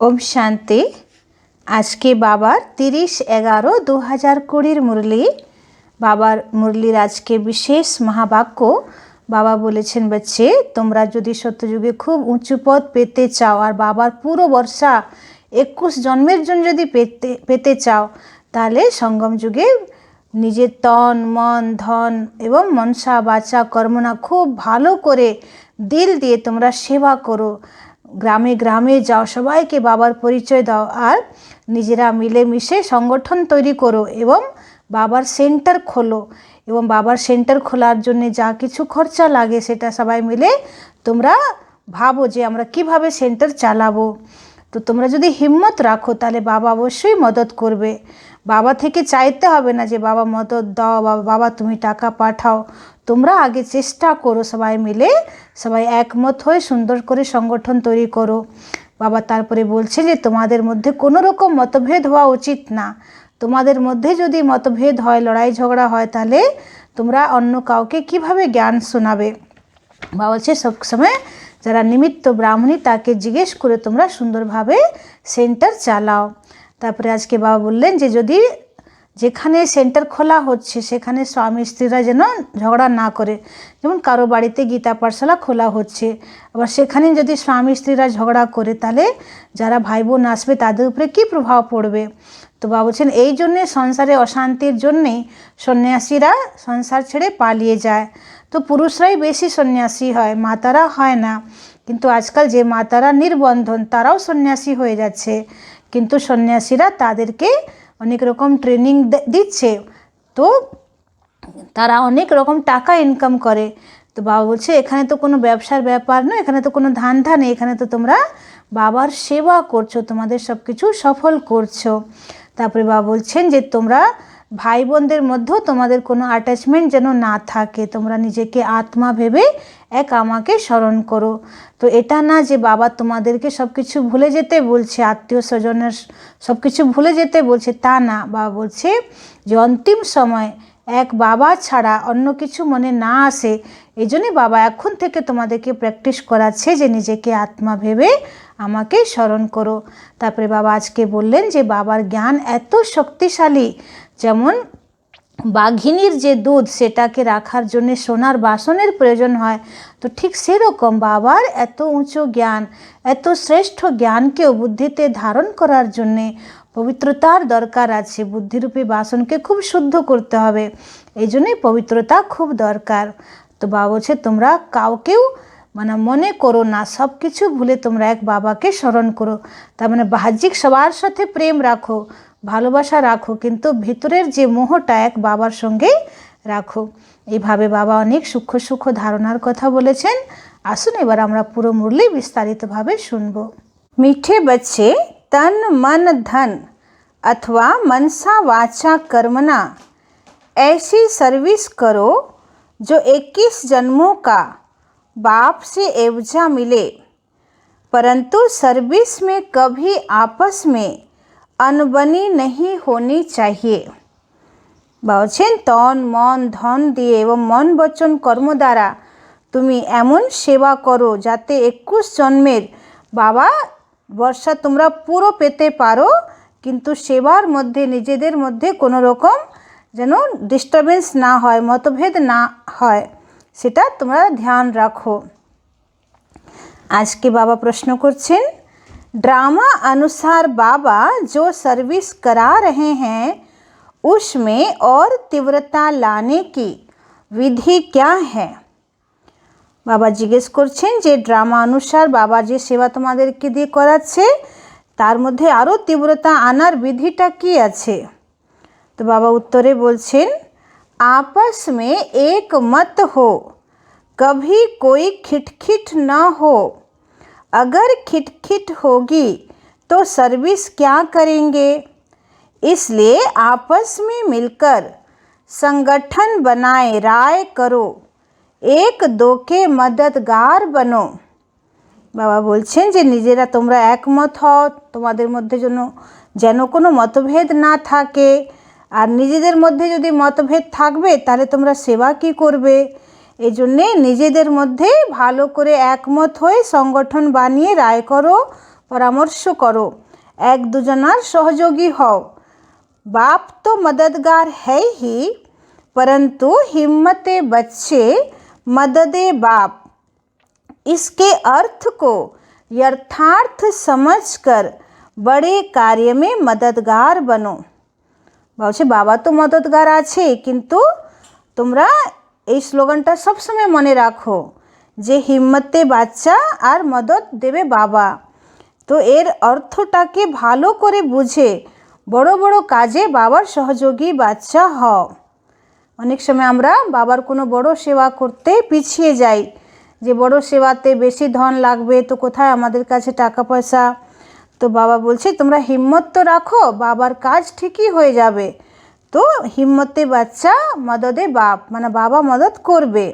ओम शांति। आज के बाबार 30/11/2020 मुरली बाबार मुरलीर आज के विशेष महावाक्य बाबा बोलेছেন बच्चे তোমরা যদি সত্যযুগে খুব উঁচু পদ পেতে চাও আর বাবার পুরো বর্ষা 21 জন্মের জন্য যদি পেতে চাও তাহলে সঙ্গম যুগে নিজের তন মন ধন এবং মনসা বাচা কর্মনা খুব ভালো করে দিল দিয়ে তোমরা সেবা করো। গ্রামে গ্রামে যাও, সবাইকে বাবার পরিচয় দাও আর নিজেরা মিলেমিশে সংগঠন তৈরি করো এবং বাবার সেন্টার খোলো এবং বাবার সেন্টার খোলার জন্য যা কিছু খরচা লাগে সেটা সবাই মিলে তোমরা ভাবো যে আমরা কিভাবে সেন্টার চালাবো। তো তোমরা যদি হিম্মত রাখো তাহলে বাবা অবশ্যই মদত করবে। বাবা থেকে চাইতে হবে না যে বাবা মদত দাও, বাবা তুমি টাকা পাঠাও। তোমরা আগে চেষ্টা করো, সবাই মিলে সবাই একমত হয়ে সুন্দর করে সংগঠন তৈরি করো। বাবা তারপরে বলছে যে তোমাদের মধ্যে কোনো রকম মতভেদ হওয়া উচিত না। তোমাদের মধ্যে যদি মতভেদ হয়, লড়াই ঝগড়া হয়, তাহলে তোমরা অন্য কাউকে কিভাবে জ্ঞান শোনাবে। বাবা বলছে সবসময় যারা নিমিত্ত ব্রাহ্মণী তাকে জিজ্ঞেস করে তোমরা সুন্দরভাবে সেন্টার চালাও। তারপরে আজকে বাবা বললেন যে যদি যেখানে সেন্টার খোলা হচ্ছে সেখানে স্বামী স্ত্রীরা যেন ঝগড়া না করে। যেমন কারো বাড়িতে গীতা পাঠশালা খোলা হচ্ছে, আবার সেখানে যদি স্বামী স্ত্রীরা ঝগড়া করে তাহলে যারা ভাই বোন আসবে তাদের উপরে কী প্রভাব পড়বে। তো বাবা বলছেন এই জন্যে সংসারে অশান্তির জন্যেই সন্ন্যাসীরা সংসার ছেড়ে পালিয়ে যায়। তো পুরুষরাই বেশি সন্ন্যাসী হয়, মাতারা হয় না। কিন্তু আজকাল যে মাতারা নির্বন্ধন তারাও সন্ন্যাসী হয়ে যাচ্ছে, কিন্তু সন্ন্যাসীরা তাদেরকে অনেক রকম ট্রেনিং দিচ্ছে, তো তারা অনেক রকম টাকা ইনকাম করে। তো বাবা বলছে এখানে তো কোনো ব্যবসার ব্যাপার নয়, এখানে তো কোনো ধান্দা নেই, এখানে তো তোমরা বাবার সেবা করছো, তোমাদের সব কিছু সফল করছো। তারপরে বাবা বলছেন যে তোমরা ভাই বোনদের মধ্যেও তোমাদের কোনো অ্যাটাচমেন্ট যেন না থাকে, তোমরা নিজেকে আত্মা ভেবে এক আমাকে স্মরণ করো। তো এটা না যে বাবা তোমাদেরকে সব কিছু ভুলে যেতে বলছে, আত্মীয় স্বজনের সব কিছু ভুলে যেতে বলছে, তা না। বাবা বলছে যে অন্তিম সময় এক বাবা ছাড়া অন্য কিছু মনে না আসে, এই জন্যে বাবা এখন থেকে তোমাদেরকে প্র্যাকটিস করাচ্ছে যে নিজেকে আত্মা ভেবে আমাকে স্মরণ করো। তারপরে বাবা আজকে বললেন যে বাবার জ্ঞান এত শক্তিশালী, যেমন বাঘিনীর যে দুধ সেটাকে রাখার জন্য সোনার বাসনের প্রয়োজন হয়, তো ঠিক সেরকম বাবার এত উঁচু জ্ঞান, এত শ্রেষ্ঠ জ্ঞানকেও বুদ্ধিতে ধারণ করার জন্যে পবিত্রতার দরকার আছে। বুদ্ধিরূপী বাসনকে খুব শুদ্ধ করতে হবে, এই জন্যই পবিত্রতা খুব দরকার। তো বাবা বলছে তোমরা কাউকেও মনে করো না, সব কিছু ভুলে তোমরা এক বাবাকে স্মরণ করো। তার মানে বাহ্যিক সবার সাথে প্রেম রাখো, ভালোবাসা রাখো, কিন্তু ভিতরের যে মোহটা এক বাবার সঙ্গে রাখো। এইভাবে বাবা অনেক সূক্ষ্ম সূক্ষ্ম ধারণার কথা বলেছেন। আসুন এবার আমরা পুরো মুরলি বিস্তারিতভাবে শুনব। मीठे बच्चे, तन मन धन अथवा मनसा वाचा कर्मना ऐसी सर्विस करो जो 21 जन्मों का बाप से एवजा मिले, परंतु सर्विस में कभी आपस में अनबनी नहीं होनी चाहिए। বলছেন তন মন ধন দিয়ে এবং মন বচন কর্ম দ্বারা তুমি এমন সেবা করো যাতে 21 জন্মের বাবা বর্ষা তোমরা পুরো পেতে পারো, কিন্তু সেবার মধ্যে নিজেদের মধ্যে কোনো রকম যেন ডিস্টারবেন্স না হয়, মতভেদ না হয়, সেটা তোমরা ধ্যান রাখো। আজকে বাবা প্রশ্ন করছেন, ड्रामा अनुसार बाबा जो सर्विस करा रहे हैं उसमें और तीव्रता लाने की विधि क्या है। বাবা জিজ্ঞেস করছেন যে ড্রামা অনুসার বাবা যে সেবা তোমাদেরকে দিয়ে করাচ্ছে তার মধ্যে আরও তীব্রতা আনার বিধিটা কি আছে। তো বাবা উত্তরে বলছেন, आपस में एक मत हो, कभी कोई खिटखिट न हो। अगर खिटखिट होगी तो सर्विस क्या करेंगे। इसलिए आपस में मिलकर संगठन बनाए राय करो, एक दो के मददगार बनो। বাবা বলছেন যে নিজেরা তোমরা একমত হও, তোমাদের মধ্যে যেন কোনো মতভেদ না থাকে, আর নিজেদের মধ্যে যদি মতভেদ থাকবে তাহলে তোমরা সেবা কি করবে। এই জন্যে নিজেদের মধ্যে ভালো করে একমত হয়ে সংগঠন বানিয়ে রায় করো, পরামর্শ করো, এক দুজনার সহযোগী হও। बाप तो मददगार है ही, परंतु हिम्मते बच्चे मददे बाप। इसके अर्थ को यथार्थ समझकर बड़े कार्य में मददगार बनो। বলছে বাবা তো মদদগার আছে, কিন্তু তোমরা এই স্লোগানটা সবসময় মনে রাখো যে হিম্মতে বাচ্চা আর মদত দেবে বাবা। তো এর অর্থটাকে ভালো করে বুঝে বড় বড় কাজে বাবার সহযোগী বাচ্চা হও। অনেক সময় আমরা বাবার কোনো বড় সেবা করতে পিছিয়ে যাই, যে বড় সেবাতে বেশি ধন লাগবে, তো কোথায় আমাদের কাছে টাকা পয়সা। তো বাবা বলছে তোমরা হিম্মত তো রাখো, বাবার কাজ ঠিকই হয়ে যাবে। তো হিম্মতে বাচ্চা মদদে বাপ, মানে বাবা মদত করবে।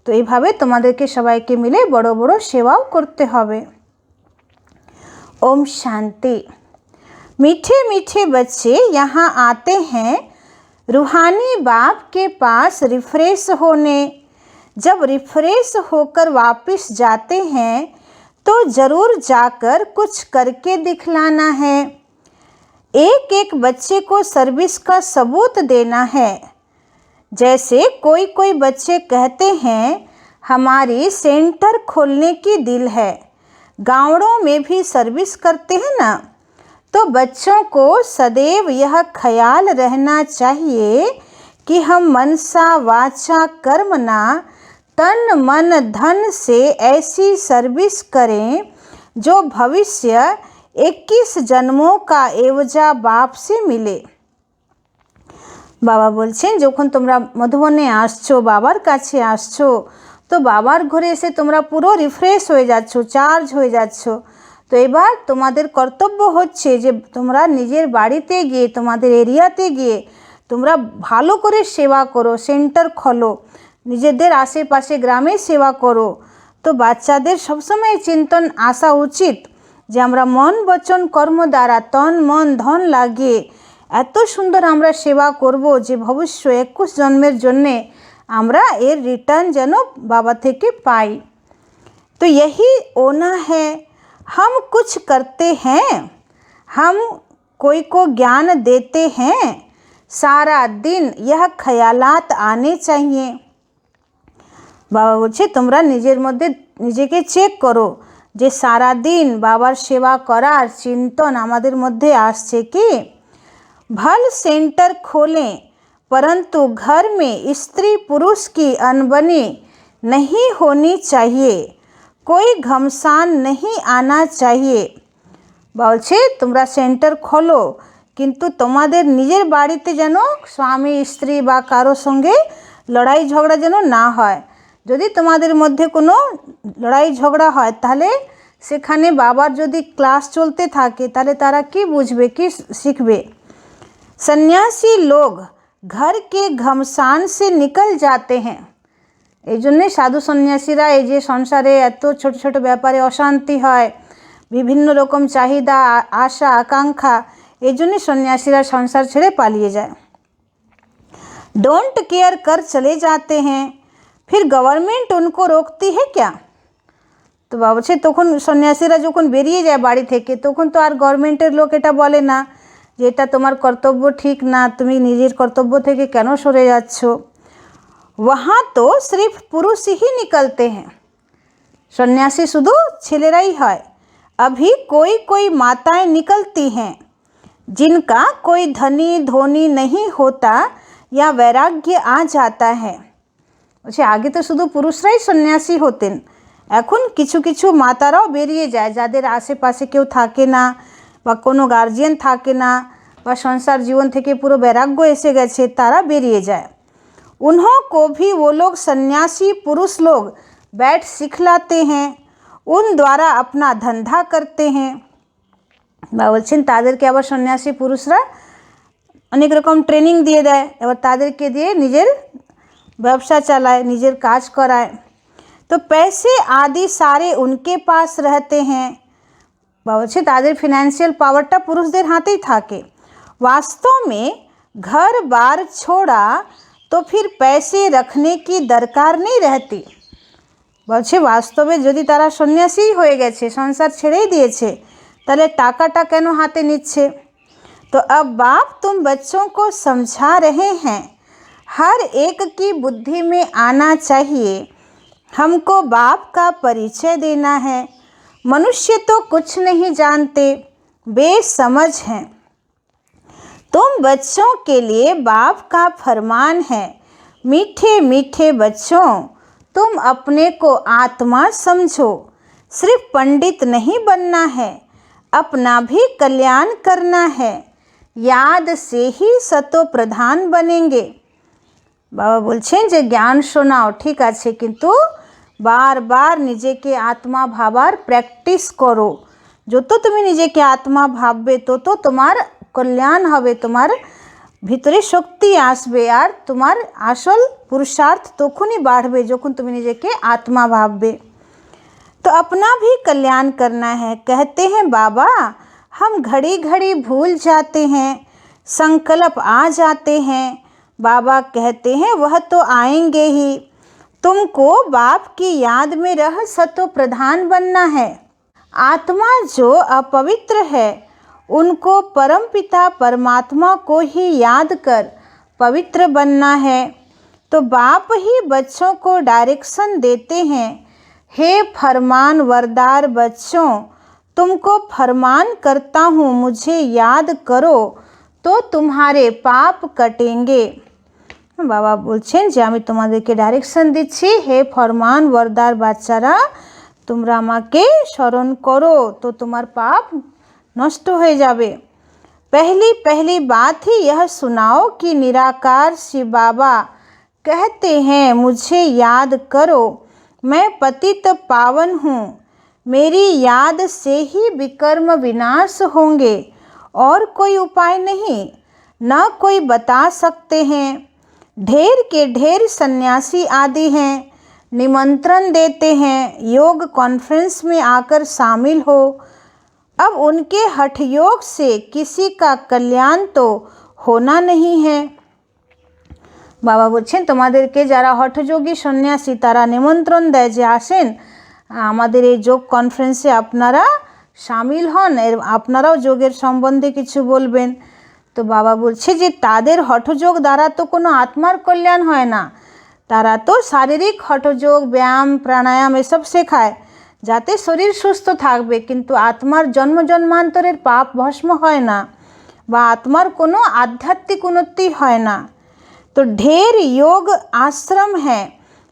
তো এইভাবে তোমাদেরকে সবাইকে মিলে বড় বড় সেবাও করতে হবে। ओम शांति। मीठे मीठे बच्चे यहाँ आते हैं रूहानी बाप के पास रिफ्रेश होने। जब रिफ्रेश होकर वापस जाते हैं तो ज़रूर जाकर कुछ करके दिखलाना है। एक एक बच्चे को सर्विस का सबूत देना है। जैसे कोई कोई बच्चे कहते हैं हमारी सेंटर खोलने की दिल है, गाँवों में भी सर्विस करते हैं ना। तो बच्चों को सदैव यह ख्याल रहना चाहिए कि हम मनसा वाचा कर्मणा तन मन धन से ऐसी सर्विस करें जो भविष्य 21 जन्मों का एवजा बाप से मिले। বাবা বলছেন যখন তোমরা মধুবনে আসছো, বাবার কাছে আসছো, তো বাবার ঘরে এসে তোমরা পুরো রিফ্রেশ হয়ে যাচ্ছ, চার্জ হয়ে যাচ্ছ। তো এবার তোমাদের কর্তব্য হচ্ছে যে তোমরা নিজের বাড়িতে গিয়ে, তোমাদের এরিয়াতে গিয়ে তোমরা ভালো করে সেবা করো, সেন্টার খোলো, নিজেদের আশেপাশে গ্রামে সেবা করো। তো বাচ্চাদের সবসময় চিন্তন আসা উচিত যে আমরা মন বচন কর্ম দ্বারা তন মন ধন লাগিয়ে এত সুন্দর আমরা সেবা করব যে ভবিষ্য 21 জন্মের জন্যে আমরা এর রিটার্ন যেন বাবা থেকে পাই। তো यही होना है, हम कुछ करते हैं, हम कोई को ज्ञान देते हैं, सारा दिन यह ख्यालात आने चाहिए। বাবা বলছে তোমরা নিজের মধ্যে নিজেকে চেক করো যে সারা দিন বাবার সেবা করার চিন্তন আমাদের মধ্যে আসছে কি। भल सेंटर खोलें, परंतु घर में स्त्री पुरुष की अनबनी नहीं होनी चाहिए, कोई घमसान नहीं आना चाहिए। বলছে তোমরা সেন্টার খোলো, কিন্তু তোমাদের নিজের বাড়িতে যেন স্বামী স্ত্রী বা কারো সঙ্গে লড়াই ঝগড়া যেন না হয়। যদি তোমাদের মধ্যে কোনো লড়াই ঝগড়া হয় তাহলে সেখানে বাবার যদি ক্লাস চলতে থাকে তাহলে তারা কি বুঝবে, কি শিখবে। सन्यासी लोग घर के घमसान से निकल जाते हैं। এই জন্যে সাধু সন্ন্যাসীরা এই যে সংসারে এত ছোট ছোট ব্যাপারে অশান্তি হয়, বিভিন্ন রকম চাহিদা আশা আকাঙ্ক্ষা, এই জন্যে সন্ন্যাসীরা সংসার ছেড়ে পালিয়ে যায়। डोंट केयर कर चले जाते हैं, फिर गवर्नमेंट उनको रोकती है क्या। তো বাবা বলছে তখন সন্ন্যাসীরা যখন বেরিয়ে যায় বাড়ি থেকে তখন তো আর গভর্নমেন্টের লোক এটা বলে না যে এটা তোমার কর্তব্য ঠিক না, তুমি নিজের কর্তব্য থেকে কেন সরে যাচ্ছ। वहाँ तो सिर्फ पुरुष ही निकलते हैं, सन्यासी शुद्ध ছেলেরাই হয়। अभी कोई कोई माताएं निकलती हैं जिनका कोई धनी धोनी नहीं होता या वैराग्य आ जाता है। বলছে আগে তো শুধু পুরুষরাই সন্ন্যাসী হতেন, এখন কিছু কিছু মাতারাও বেরিয়ে যায় যাদের আশেপাশে কেউ থাকে না বা কোনো গার্জিয়ান থাকে না বা সংসার জীবন থেকে পুরো বৈরাগ্য এসে গেছে, তারা বেরিয়ে যায়। उन्हों को भी वो लोग सन्यासी पुरुष लोग बैठ सिखलाते हैं, उन द्वारा अपना धंधा करते हैं। বাবা বলছেন তাদেরকে আবার সন্ন্যাসী পুরুষরা অনেক রকম ট্রেনিং দিয়ে দেয়, এবার তাদেরকে দিয়ে নিজের ব্যবসা চালায়, নিজের কাজ করায়। तो पैसे आदि सारे उनके पास रहते हैं। বাবা বলছে তাদের ফিনান্সিয়াল পাওয়ারটা পুরুষদের হাতেই থাকে। वास्तव में घर बार छोड़ा तो फिर पैसे रखने की दरकार नहीं रहती। বলছে বাস্তবে যদি তারা সন্ন্যাসী হয়ে গেছে, সংসার ছেড়েই দিয়েছে, তাহলে টাকাটা কেন হাতে নিচ্ছে? तो अब बाप तुम बच्चों को समझा रहे हैं, हर एक की बुद्धि में आना चाहिए, हमको बाप का परिचय देना है। मनुष्य तो कुछ नहीं जानते, बेसमझ हैं। तुम बच्चों के लिए बाप का फरमान है, मीठे मीठे बच्चों तुम अपने को आत्मा समझो। सिर्फ पंडित नहीं बनना है, अपना भी कल्याण करना है, याद से ही सतो प्रधान बनेंगे। बाबा बोलছেন যে জ্ঞান শোনাও ঠিক আছে, কিন্তু বারবার নিজেকে আত্মা ভাবার প্র্যাকটিস করো। যত তুমি নিজেকে আত্মা ভাববে তত তোমার কল্যাণ হবে, তোমার ভিতরে শক্তি আসবে, আর তোমার আসল পুরুষার্থ তখনই বাড়বে যখন তুমি নিজেকে আত্মা ভাববে। तो अपना भी कल्याण करना है। कहते हैं बाबा हम घड़ी घड़ी भूल जाते हैं, संकल्प आ जाते हैं। बाबा कहते हैं वह तो आएंगे ही, तुमको बाप की याद में रह सतो प्रधान बनना है। आत्मा जो अपवित्र है उनको परमपिता परमात्मा को ही याद कर पवित्र बनना है। तो बाप ही बच्चों को डायरेक्शन देते हैं, हे फरमान वरदार बच्चों तुमको फरमान करता हूँ, मुझे याद करो तो तुम्हारे पाप कटेंगे। बाबा बोलছেন যে আমি তোমাদেরকে ডাইরেকশন দিচ্ছি, হে ফরমান वरदार বাচ্চারা তোমরা আমাকে স্মরণ করো তো তোমার পাপ নষ্ট হয়ে যাবে। पहली पहली बात ही यह सुनाओ कि निराकार शिव बाबा कहते हैं मुझे याद करो, मैं पतित पावन हूँ, मेरी याद से ही विकर्म विनाश होंगे, और कोई उपाय नहीं, न कोई बता सकते हैं। ढेर के ढेर सन्यासी आदि हैं, निमंत्रण देते हैं योग कॉन्फ्रेंस में आकर शामिल हो। अब उनके हठ योग से किसी का कल्याण तो होना नहीं है। বাবা বলছেন তোমাদেরকে যারা হঠযোগী সন্ন্যাসী তারা নিমন্ত্রণ দেয় যে আসেন আমাদের এই যোগ কনফারেন্সে আপনারা সামিল হন, এর আপনারাও যোগের সম্বন্ধে কিছু বলবেন। তো বাবা বলছে যে তাদের হঠযোগ দ্বারা তো কোনো আত্মার কল্যাণ হয় না, তারা তো শারীরিক হঠযোগ ব্যায়াম প্রাণায়াম এসব শেখায় যাতে শরীর সুস্থ থাকবে, কিন্তু আত্মার জন্ম জন্মান্তরের পাপ ভস্ম হয় না বা আত্মার কোনো আধ্যাত্মিক উন্নতি হয় না। तो ढेर योग आश्रम हैं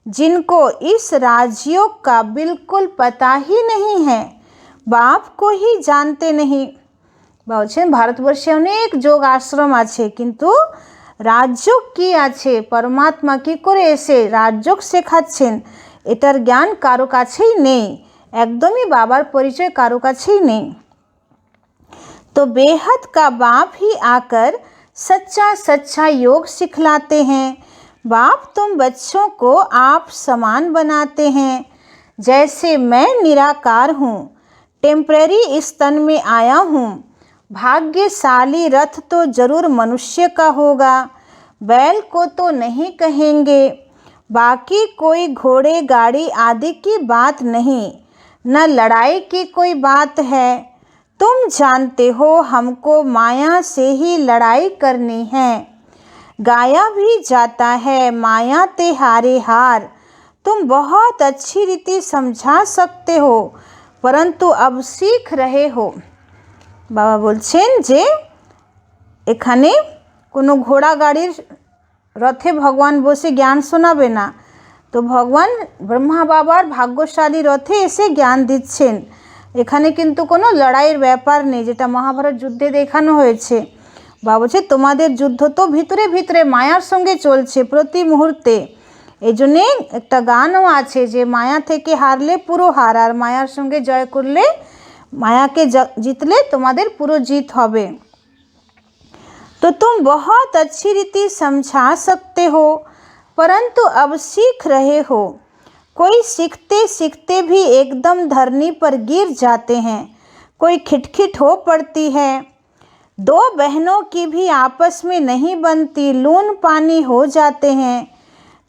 जिनको इस राजयोग का बिल्कुल पता ही नहीं है, बाप को ही जानते नहीं। বলছেন ভারতবর্ষে অনেক যোগ আশ্রম আছে, কিন্তু রাজযোগ কি আছে, পরমাত্মা কি করে এসে রাজযোগ শেখাচ্ছেন এটার জ্ঞান কারো কাছেই নেই, একদমই বাবার পরিচয় কারো কাছেই নেই। तो बेहद का बाप ही आकर सच्चा सच्चा योग सिखलाते हैं। बाप तुम बच्चों को आप समान बनाते हैं, जैसे मैं निराकार हूँ, टेम्परेरी इस तन में आया हूँ। भाग्यशाली रथ तो जरूर मनुष्य का होगा, बैल को तो नहीं कहेंगे। बाकी कोई घोड़े गाड़ी आदि की बात नहीं, न लड़ाई की कोई बात है। तुम जानते हो हमको माया से ही लड़ाई करनी है, गाया भी जाता है माया ते हारे हार। तुम बहुत अच्छी रीति समझा सकते हो, परंतु अब सीख रहे हो। बाबा बोलছেন যে এখানে কোনো ঘোড়া গাড়ির রথে ভগবান বসে জ্ঞান শোনাবে না, তো ভগবান ব্রহ্মা বাবার ভাগ্যশালী রথে এসে জ্ঞান দিচ্ছেন। এখানে কিন্তু কোনো লড়াইয়ের ব্যাপার নেই, যেটা মহাভারত যুদ্ধে দেখানো হয়েছে। বাবা বলছে তোমাদের যুদ্ধ তো ভিতরে ভিতরে মায়ার সঙ্গে চলছে প্রতি মুহূর্তে। এই জন্যে একটা গানও আছে যে মায়া থেকে হারলে পুরো হার, আর মায়ার সঙ্গে জয় করলে মায়াকে জিতলে তোমাদের পুরো জিত হবে। तो तुम बहुत अच्छी रीति समझा सकते हो, परंतु अब सीख रहे हो। कोई सीखते सीखते भी एकदम धरनी पर गिर जाते हैं, कोई खिटखिट हो पड़ती है। दो बहनों की भी आपस में नहीं बनती, लून पानी हो जाते हैं।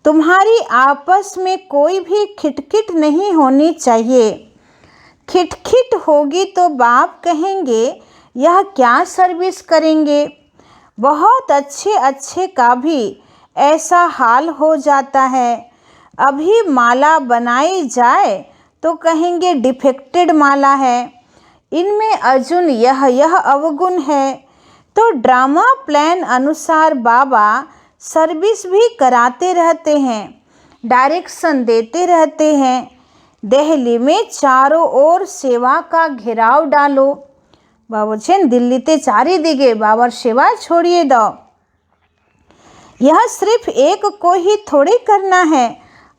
तुम्हारी आपस में कोई भी खिटखिट नहीं होनी चाहिए। खिटखिट होगी तो बाप कहेंगे यह क्या सर्विस करेंगे। बहुत अच्छे अच्छे का भी ऐसा हाल हो जाता है। अभी माला बनाई जाए तो कहेंगे डिफेक्टेड माला है, इनमें अर्जुन यह अवगुण है। तो ड्रामा प्लान अनुसार बाबा सर्विस भी कराते रहते हैं, डायरेक्शन देते रहते हैं। दिल्ली में चारों ओर सेवा का घेराव डालो। बाबा बोलছেন दिल्लीते चारिदिके बाबार सेवा छोड़िए दो। यह सिर्फ एक को ही थोड़ी करना है,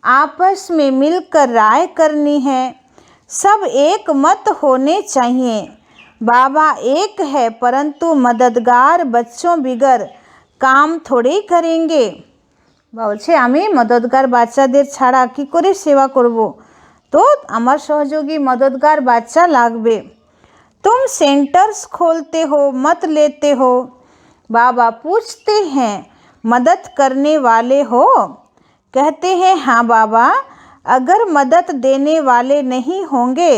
आपस में मिलकर राय करनी है। सब एक मत होने चाहिए। बाबा एक है परंतु मददगार बच्चों बिगर काम थोड़ी करेंगे। बाबा बोलছে আমি मददगार বাচ্চাদের ছাড়া কি করে সেবা করব, तो আমার সহযোগী मददगार বাচ্চা লাগবে। तुम सेंटर्स खोलते हो मत लेते हो। बाबा पूछते हैं मदद करने वाले हो। कहते हैं हाँ बाबा, अगर मदद देने वाले नहीं होंगे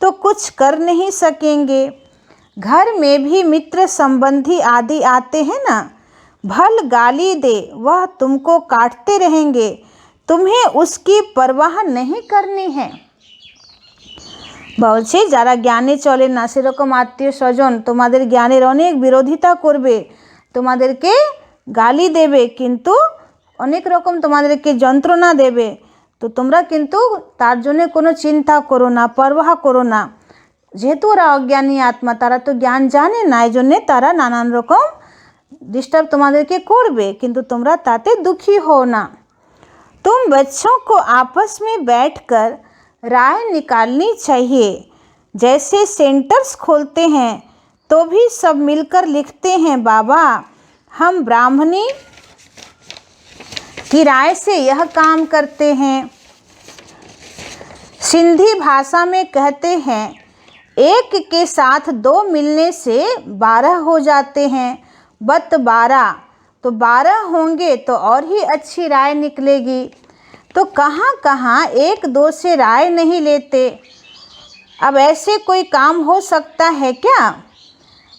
तो कुछ कर नहीं सकेंगे। घर में भी मित्र संबंधी आदि आते हैं ना, भल गाली दे वह तुमको काटते रहेंगे, तुम्हें उसकी परवाह नहीं करनी है। বলছে যারা জ্ঞানে চলে না সেরকম আত্মীয় স্বজন তোমাদের জ্ঞানের অনেক বিরোধিতা করবে, তোমাদেরকে গালি দেবে, কিন্তু অনেক রকম তোমাদেরকে যন্ত্রণা দেবে। তো তোমরা কিন্তু তার জন্য কোনো চিন্তা করো না, পরবাহ করো না। যেহেতু ওরা অজ্ঞানী আত্মা, তারা তো জ্ঞান জানে না, এই জন্যে তারা নানান রকম डिस्टर्ब তোমাদেরকে করবে, কিন্তু তোমরা তাতে दुखी हो ना। तुम बच्चों को आपस में बैठकर राय निकालनी चाहिए। जैसे सेंटर्स खोलते हैं तो भी सब मिलकर लिखते हैं बाबा हम ब्राह्मणी की राय से यह काम करते हैं। सिंधी भाषा में कहते हैं एक के साथ दो मिलने से 12 हो जाते हैं, बत 12, तो 12 होंगे तो और ही अच्छी राय निकलेगी। तो कहाँ कहाँ एक दो से राय नहीं लेते। अब ऐसे कोई काम हो सकता है क्या?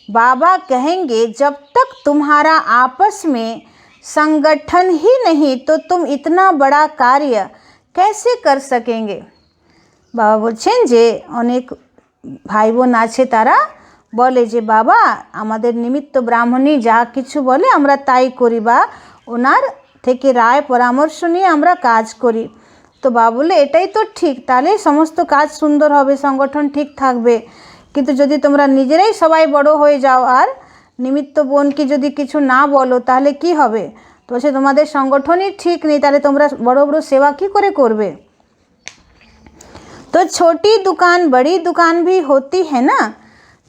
बाबा कहेंगे जब तक तुम्हारा आपस में संगठन ही नहीं तो तुम इतना बड़ा कार्य कैसे कर सकेंगे। बाबा बोलছেন যে অনেক ভাই বোন আছে তারা বলে যে বাবা আমাদের নিমিত্ত ব্রাহ্মণী যা কিছু বলে আমরা তাই করি, বা ওনার থেকে রায় পরামর্শ নিয়ে আমরা কাজ করি। তো বাবা বলে এটাই তো ঠিক, তাহলে সমস্ত কাজ সুন্দর হবে, সংগঠন ঠিক থাকবে। কিন্তু যদি তোমরা নিজেরাই সবাই বড় হয়ে যাও আর নিমিত্ত বোনকে যদি কিছু না বলো তাহলে কি হবে। তো বলছে তোমাদের সংগঠনই ঠিক নেই, তাহলে তোমরা বড় বড় সেবা কি করে করবে। तो छोटी दुकान बड़ी दुकान भी होती है ना,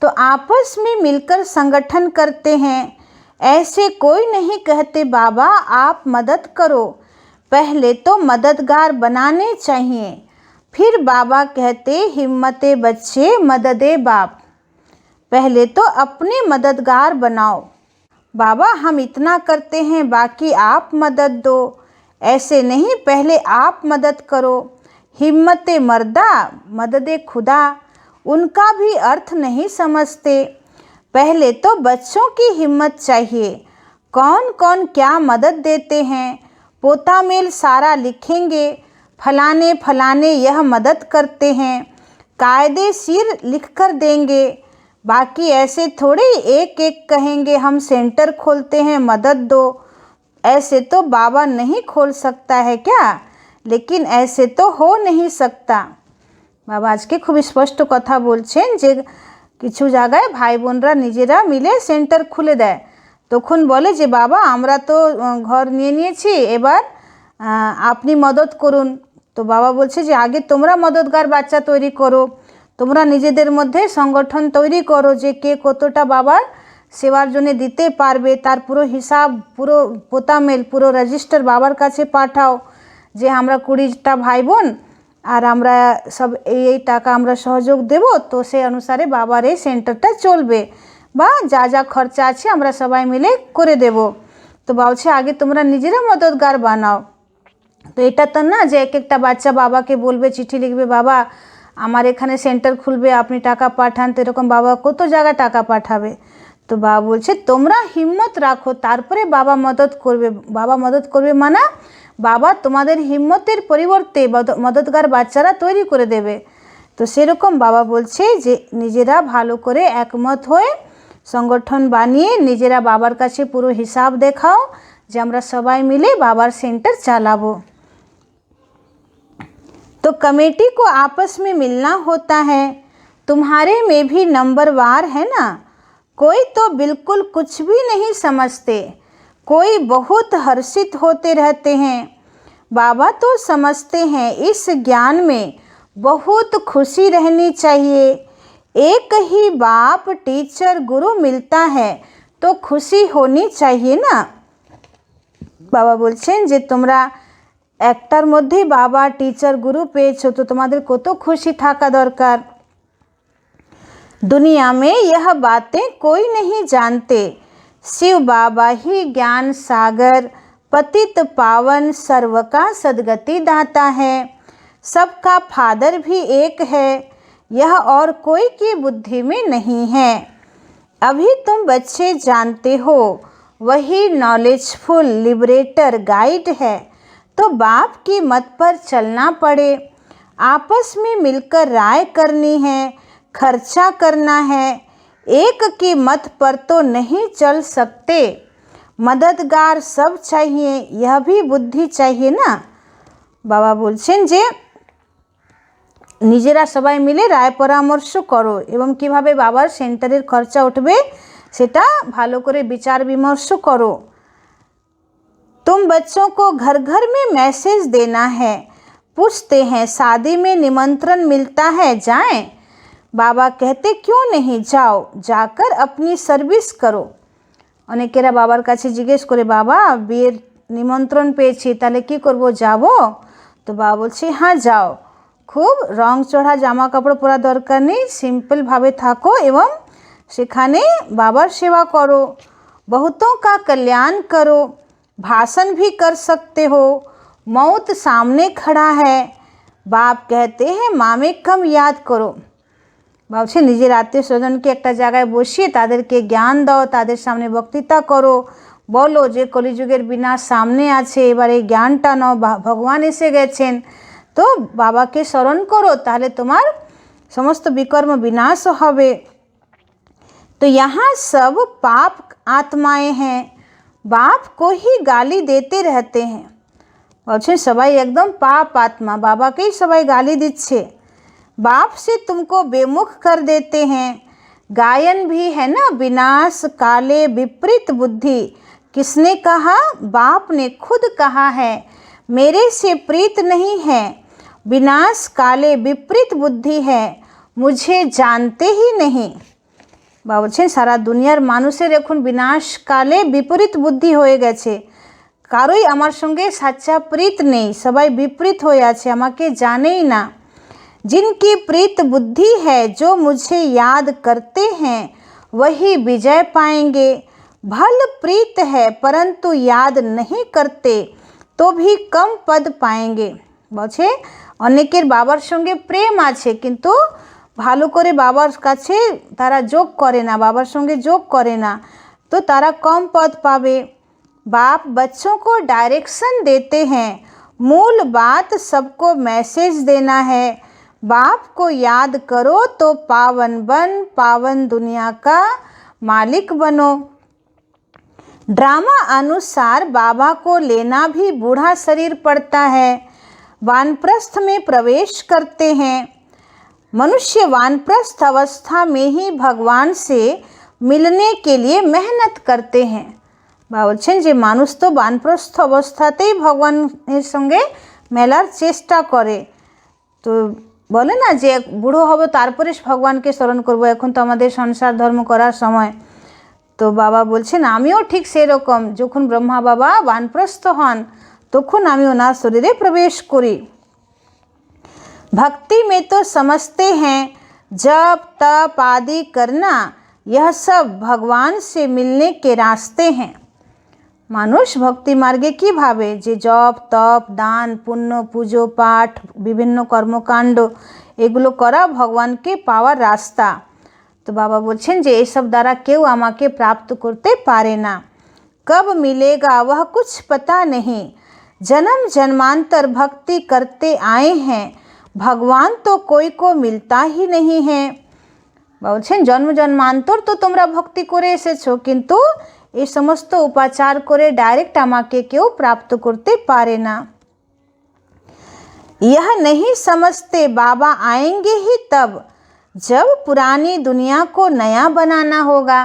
तो आपस में मिलकर संगठन करते हैं। ऐसे कोई नहीं कहते बाबा आप मदद करो, पहले तो मददगार बनाने चाहिए, फिर बाबा कहते हिम्मते बच्चे मददे बाप। पहले तो अपने मददगार बनाओ, बाबा हम इतना करते हैं बाकी आप मदद दो। ऐसे नहीं, पहले आप मदद करो। हिम्मते मर्दा मददे खुदा, उनका भी अर्थ नहीं समझते। पहले तो बच्चों की हिम्मत चाहिए। कौन कौन क्या मदद देते हैं, पोता मेल सारा लिखेंगे, फलाने फलाने यह मदद करते हैं, कायदे सिर लिख कर देंगे। बाकी ऐसे थोड़ी एक एक कहेंगे हम सेंटर खोलते हैं मदद दो। ऐसे तो बाबा नहीं खोल सकता है क्या, लेकिन ऐसे तो हो नहीं सकता। बाबा आज के खूब स्पष्ट कथा बोलছেন যে কিছু জায়গায় ভাই বোনরা নিজেরা মিলে সেন্টার খুলে দেয়, তখন বলে যে বাবা আমরা তো ঘর নিয়ে নিয়েছি, এবার আপনি মদত করুন। তো বাবা বলছে যে আগে তোমরা মদতগার বাচ্চা তৈরি করো, তোমরা নিজেদের মধ্যে সংগঠন তৈরি করো যে কে কতটা বাবার সেবার জন্য দিতে পারবে, তার পুরো হিসাব পুরো পোতামেল পুরো রেজিস্টার বাবার কাছে পাঠাও যে আমরা 20টা ভাই বোন আর আমরা সব এই টাকা আমরা সহযোগ দেব, তো সেই অনুসারে বাবার এই সেন্টারটা চলবে, বা যা যা খরচা আছে আমরা সবাই মিলে করে দেব। তো বাবা বলছে আগে তোমরা নিজেরা মদতগার বানাও। তো এটা তো না যে এক একটা বাচ্চা বাবাকে বলবে চিঠি লিখবে বাবা আমার এখানে সেন্টার খুলবে, আপনি টাকা পাঠান, তো এরকম বাবা কত জায়গায় টাকা পাঠাবে। তো বাবা বলছে তোমরা হিম্মত রাখো, তারপরে বাবা মদত করবে। বাবা মদত করবে মানে বাবা তোমাদের হিম্মতের পরিবর্তে মদতগার বাচ্চারা তৈরি করে দেবে। তো সেরকম বাবা বলছে যে নিজেরা ভালো করে একমত হয়ে সংগঠন বানিয়ে নিজেরা বাবার কাছে পুরো হিসাব দেখাও যে আমরা সবাই মিলে বাবার सेंटर চালাবো। तो कमेटी को आपस में मिलना होता है, तुम्हारे में भी नंबरवार है ना। कोई तो बिल्कुल कुछ भी नहीं समझते, कोई बहुत हर्षित होते रहते हैं। बाबा तो समझते हैं इस ज्ञान में बहुत खुशी रहनी चाहिए। एक ही बाप टीचर गुरु मिलता है तो खुशी होनी चाहिए ना। বাবা বলছেন যে তোমরা একটার মধ্যেই বাবা टीचर गुरु পেয়েছো, তো তোমাদের কত খুশি থাকা দরকার। दुनिया में यह बातें कोई नहीं जानते, शिव बाबा ही ज्ञान सागर पतित पावन सर्व का सदगति दाता है। सबका फादर भी एक है, यह और कोई की बुद्धि में नहीं है। अभी तुम बच्चे जानते हो वही नॉलेजफुल लिबरेटर गाइड है, तो बाप की मत पर चलना पड़े। आपस में मिलकर राय करनी है, खर्चा करना है, एक की मत पर तो नहीं चल सकते। मददगार सब चाहिए, यह भी बुद्धि चाहिए ना। বাবা বলছেন যে নিজেরা সবাই মিলে রায় পরামর্শ করো এবং কিভাবে বাবার সেন্টারের খরচা উঠবে সেটা ভালো করে বিচার বিমর্শ করো। तुम बच्चों को घर घर में मैसेज देना है, पूछते हैं शादी में निमंत्रण मिलता है, जाएं। बाबा कहते क्यों नहीं, जाओ, जाकर अपनी सर्विस करो। অনেকেরা বাবার কাছে জিজ্ঞেস করে বাবা বিয়ের নিমন্ত্রণ পেয়েছি তাহলে কি করব, যাব? তো বাবা বলছে হ্যাঁ যাও, খুব রং চড়া জামা কাপড় পরা দরকার নেই, সিম্পলভাবে থাকো এবং সেখানে বাবার সেবা করো, बहुतों का कल्याण करो, भाषण भी कर सकते हो, मौत सामने खड़ा है। बाप कहते हैं मामे कम याद करो। ভাবছে নিজের আত্মীয় স্বজনকে একটা জায়গায় বসিয়ে তাদেরকে জ্ঞান দাও, তাদের সামনে বক্তৃতা করো, বলো যে কলিযুগের বিনাশ সামনে আছে, এবার এই জ্ঞানটা নাও, ভগবান এসে গেছেন। তো বাবাকে স্মরণ করো, তাহলে তোমার সমস্ত বিকর্ম বিনাশ হবে। तो यहाँ सब पाप आत्माएं हैं, बाप को ही गाली देते रहते हैं। বলছেন সবাই একদম পাপ আত্মা, বাবাকেই সবাই গালি দিচ্ছে। बाप से तुमको बेमुख कर देते हैं। गायन भी है ना, विनाश काले विपरीत बुद्धि। किसने कहा? बाप ने खुद कहा है, मेरे से प्रीत नहीं है, विनाश काले विपरीत बुद्धि है, मुझे जानते ही नहीं। বাবা বলছেন সারা দুনিয়ার মানুষের এখন বিনাশকালে বিপরীত বুদ্ধি হয়ে গেছে, কারোই আমার সঙ্গে সাচ্চা প্রীত নেই, সবাই বিপরীত হয়ে আছে, আমাকে জানেই না। जिनकी प्रीत बुद्धि है, जो मुझे याद करते हैं वही विजय पाएंगे। भल प्रीत है परंतु याद नहीं करते तो भी कम पद पाएंगे। বলছে অনেকের বাবার সঙ্গে প্রেম আছে কিন্তু ভালো করে বাবার কাছে তারা যোগ করে না, বাবার সঙ্গে যোগ করে না, তো তারা কম পদ পাবে। बाप बच्चों को डायरेक्शन देते हैं, मूल बात सबको मैसेज देना है। बाप को याद करो तो पावन बन, पावन दुनिया का मालिक बनो। ड्रामा अनुसार बाबा को लेना भी बूढ़ा शरीर पड़ता है। वानप्रस्थ में प्रवेश करते हैं। मनुष्य वानप्रस्थ अवस्था में ही भगवान से मिलने के लिए मेहनत करते हैं। বলছেন যে মানুষ তো বানপ্রস্থ অবস্থাতেই ভগবানের সঙ্গে মেলার চেষ্টা করে। তো বলে না যে বুড়ো হব তারপরে ভগবানকে স্মরণ করব, এখন তো আমাদের সংসার ধর্ম করার সময়। তো বাবা বলছেন আমিও ঠিক সেরকম, যখন ব্রহ্মা বাবা বানপ্রস্থ হন তখন আমি ওনার শরীরে প্রবেশ করি। भक्ति में तो समझते हैं जप तप आदि करना, यह सब भगवान से मिलने के रास्ते हैं। মানুষ ভক্তি মার্গে কি ভাবে যে জপ তপ দান পুণ্য পুজো পাঠ বিভিন্ন কর্মকাণ্ড এগুলো করা ভগবানকে পাওয়ার রাস্তা। তো বাবা বলছেন যে এসব দ্বারা কেউ আমাকে প্রাপ্ত করতে পারে না। कब मिलेगा वह कुछ पता नहीं, जन्म जन्मांतर भक्ति करते आए हैं, भगवान तो कोई को मिलता ही नहीं है। বলছেন জন্ম জন্মান্তর তো তোমরা ভক্তি করে এসেছো, কিন্তু এই সমস্ত উপাচার করে ডাইরেক্ট আমাকে কেউ প্রাপ্ত করতে পারে না। यह नहीं समझते बाबा आएंगे ही तब जब पुरानी दुनिया को नया बनाना होगा।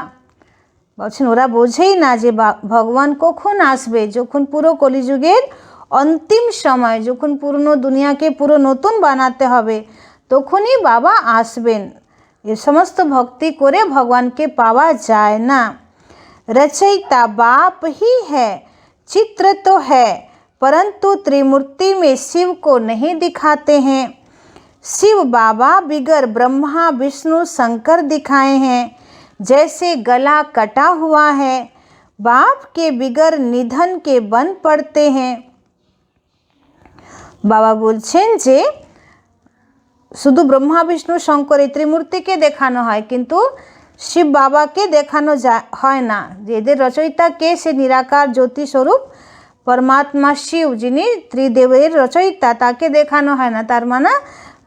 বলছেন ওরা বোঝেই না যে ভগবান কখন আসবে, যখন পুরো কলিযুগের অন্তিম সময়, যখন পুরনো দুনিয়াকে পুরো নতুন বানাতে হবে, তখনই বাবা আসবেন। এ সমস্ত ভক্তি করে ভগবানকে পাওয়া যায় না। रचयिता बाप ही है, चित्र तो है, परंतु त्रिमूर्ति में शिव को नहीं दिखाते हैं। शिव बाबा बिगर ब्रह्मा विष्णु शंकर दिखाए हैं, जैसे गला कटा हुआ है, बाप के बिगर निधन के बन पड़ते हैं। बाबा बोलছেন যে শুধু ব্রহ্মা বিষ্ণু শঙ্কর এই ত্রিমূর্তিকে দেখানো হয়, কিন্তু শিব বাবাকে দেখানো হয় না। যে এদের রচয়িতা কে, সে নিরাকার জ্যোতি স্বরূপ পরমাত্মা শিব, যিনি ত্রিদেবের রচয়িতা, তাকে দেখানো হয় না। তার মানে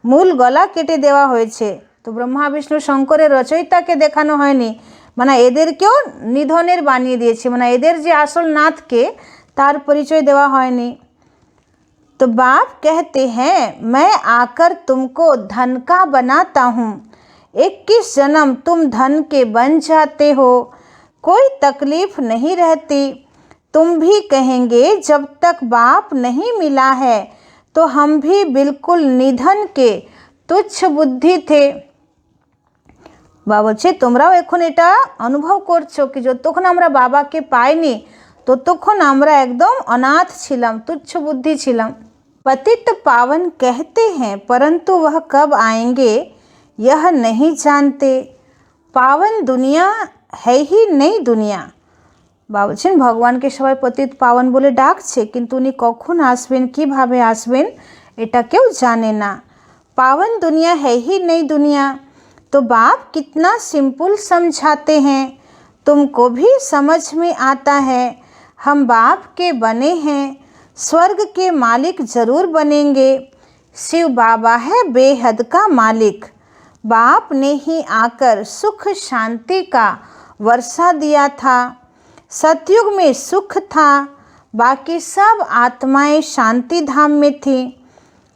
মূল গলা কেটে দেওয়া হয়েছে। তো ব্রহ্মা বিষ্ণু শঙ্করের রচয়িতাকে দেখানো হয়নি, মানে এদেরকেও নিধনের বানিয়ে দিয়েছে, মানে এদের যে আসল নাথকে তার পরিচয় দেওয়া হয়নি। तो बाप कहते हैं मैं आकर तुमको धन का बनाता हूँ, 21 जन्म तुम धन के बन जाते हो, कोई तकलीफ नहीं रहती। तुम भी कहेंगे जब तक बाप नहीं मिला है तो हम भी बिल्कुल निधन के तुच्छ बुद्धि थे। বাবা বলছে তোমরাও এখন এটা অনুভব করছো কি যতক্ষণ আমরা বাবাকে পাইনি ততক্ষণ আমরা একদম অনাথ ছিলাম, তুচ্ছ বুদ্ধি ছিলাম। पतित पावन कहते हैं परंतु वह कब आएंगे यह नहीं जानते। पावन दुनिया है ही नई दुनिया। বাবা বলছেন ভগবানকে সবাই পতিত পাবন বলে ডাকছে, কিন্তু উনি কখন আসবেন, কিভাবে আসবেন, এটা কেউ জানে না। पावन दुनिया है ही नई दुनिया। तो बाप कितना सिंपल समझाते हैं, तुमको भी समझ में आता है। हम बाप के बने हैं, स्वर्ग के मालिक जरूर बनेंगे। शिव बाबा है बेहद का मालिक। बाप ने ही आकर सुख शांति का वर्षा दिया था। सतयुग में सुख था, बाकी सब आत्माएं शांति धाम में थी।